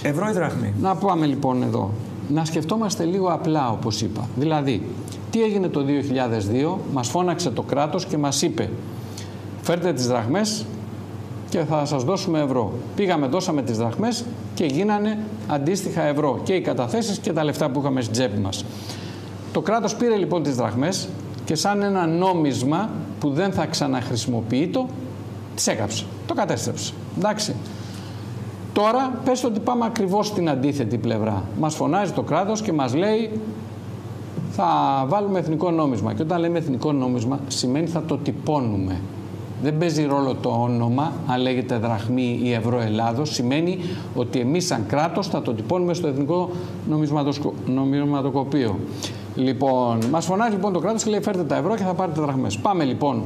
Ευρώ ή δραχμή? Να πάμε λοιπόν εδώ. Να σκεφτόμαστε λίγο απλά, όπως είπα. Δηλαδή, τι έγινε το 2002, μας φώναξε το κράτος και μας είπε φέρτε τις δραχμές και θα σας δώσουμε ευρώ. Πήγαμε, δώσαμε τις δραχμές και γίνανε αντίστοιχα ευρώ και οι καταθέσεις και τα λεφτά που είχαμε στην τσέπη μας. Το κράτος πήρε λοιπόν τις δραχμές και σαν ένα νόμισμα που δεν θα ξαναχρησιμοποιείτο, τις έκαψε, το κατέστρεψε. Εντάξει. Τώρα πες ότι πάμε ακριβώς στην αντίθετη πλευρά. Μας φωνάζει το κράτος και μας λέει θα βάλουμε εθνικό νόμισμα. Και όταν λέμε εθνικό νόμισμα σημαίνει θα το τυπώνουμε. Δεν παίζει ρόλο το όνομα, αν λέγεται δραχμή ή ευρώ Ελλάδος. Σημαίνει ότι εμείς σαν κράτος θα το τυπώνουμε στο εθνικό νομισματοκοπείο. Λοιπόν, μας φωνάζει λοιπόν το κράτος και λέει φέρτε τα ευρώ και θα πάρετε δραχμές. Πάμε λοιπόν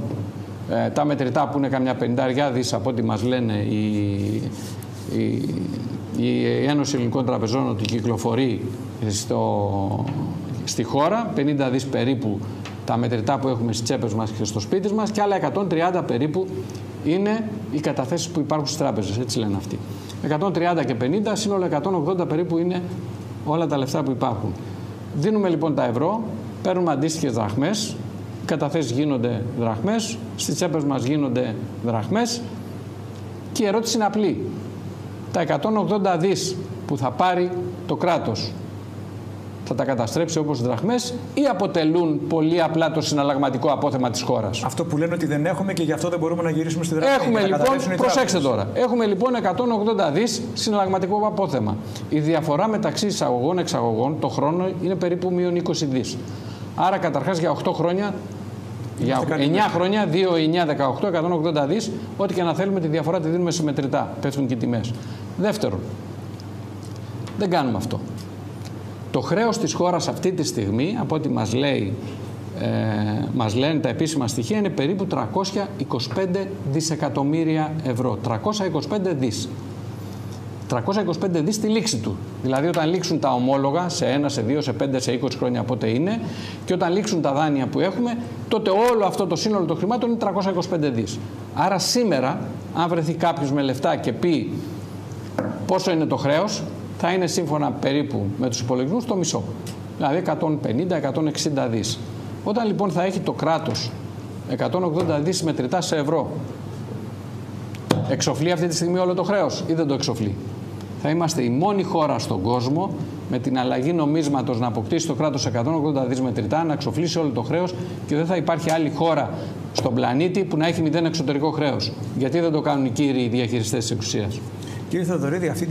τα μετρητά που είναι καμιά 50 δις από ό,τι μας λένε η Ένωση Ελληνικών Τραπεζών ότι κυκλοφορεί στη χώρα, 50 δις περίπου τα μετρητά που έχουμε στις τσέπες μας και στο σπίτι μας και άλλα 130 περίπου είναι οι καταθέσεις που υπάρχουν στις τράπεζες, έτσι λένε αυτοί. 130 και 50, σύνολο 180 περίπου είναι όλα τα λεφτά που υπάρχουν. Δίνουμε λοιπόν τα ευρώ, παίρνουμε αντίστοιχες δραχμές, οι καταθέσεις γίνονται δραχμές, στις τσέπες μας γίνονται δραχμές και η ερώτηση είναι απλή. Τα 180 δις που θα πάρει το κράτος θα τα καταστρέψει όπως δραχμές ή αποτελούν πολύ απλά το συναλλαγματικό απόθεμα της χώρας? Αυτό που λένε ότι δεν έχουμε και γι' αυτό δεν μπορούμε να γυρίσουμε στη δραχμή. Έχουμε λοιπόν, προσέξτε τώρα, έχουμε λοιπόν 180 δις συναλλαγματικό απόθεμα. Η διαφορά μεταξύ εισαγωγών-εξαγωγών το χρόνο είναι περίπου μείον 20 δις. Άρα καταρχάς για 8 χρόνια, για 9 χρόνια, 2, 9, 18, 180 δις, ό,τι και να θέλουμε τη διαφορά τη δίνουμε σε μετρητά, πέφτουν και οι τιμές. Δεύτερον, δεν κάνουμε αυτό. Το χρέος της χώρας αυτή τη στιγμή, από ό,τι μας λένε τα επίσημα στοιχεία, είναι περίπου 325 δισεκατομμύρια ευρώ. 325 δις. 325 δις στη λήξη του. Δηλαδή όταν λήξουν τα ομόλογα σε 1, σε 2, σε 5, σε 20 χρόνια πότε είναι και όταν λήξουν τα δάνεια που έχουμε, τότε όλο αυτό το σύνολο των χρημάτων είναι 325 δις. Άρα σήμερα, αν βρεθεί κάποιος με λεφτά και πει πόσο είναι το χρέος, θα είναι σύμφωνα περίπου με τους υπολογισμούς το μισό. Δηλαδή 150-160 δις. Όταν λοιπόν θα έχει το κράτος 180 δις μετρητά σε ευρώ, εξοφλεί αυτή τη στιγμή όλο το χρέος ή δεν το εξοφλεί? Θα είμαστε η μόνη χώρα στον κόσμο με την αλλαγή νομίσματος να αποκτήσει το κράτος 180 δις μετρητά, να εξοφλήσει όλο το χρέος και δεν θα υπάρχει άλλη χώρα στον πλανήτη που να έχει 0 εξωτερικό χρέος. Γιατί δεν το κάνουν οι κύριοι διαχειριστές της εξουσίας? Κύριε Θεοδωρίδη, αυτή